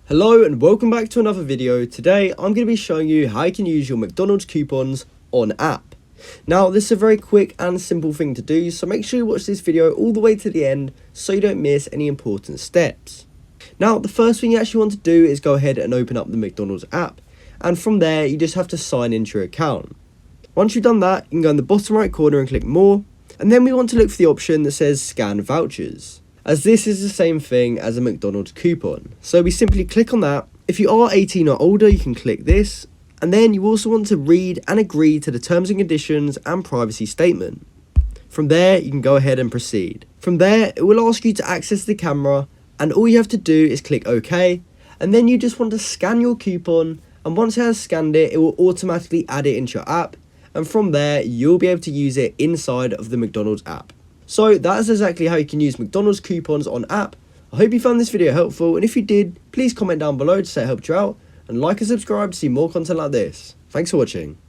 Hello and welcome back to another video. Today I'm going to be showing you how you can use your McDonald's coupons on app. Now this is a very quick and simple thing to do, so make sure you watch this video all the way to the end so you don't miss any important steps. Now the first thing you actually want to do is go ahead and open up the McDonald's app, and from there you just have to sign into your account. Once you've done that, you can go in the bottom right corner and click more, and then we want to look for the option that says scan vouchers, as this is the same thing as a McDonald's coupon. So we simply click on that. If you are 18 or older, you can click this, and then you also want to read and agree to the terms and conditions and privacy statement. From there, you can go ahead and proceed. From there, it will ask you to access the camera, and all you have to do is click OK, and then you just want to scan your coupon, and once it has scanned it, it will automatically add it into your app, and from there, you'll be able to use it inside of the McDonald's app. So that is exactly how you can use McDonald's coupons on app. I hope you found this video helpful, and if you did, please comment down below to say it helped you out, and like and subscribe to see more content like this. Thanks for watching.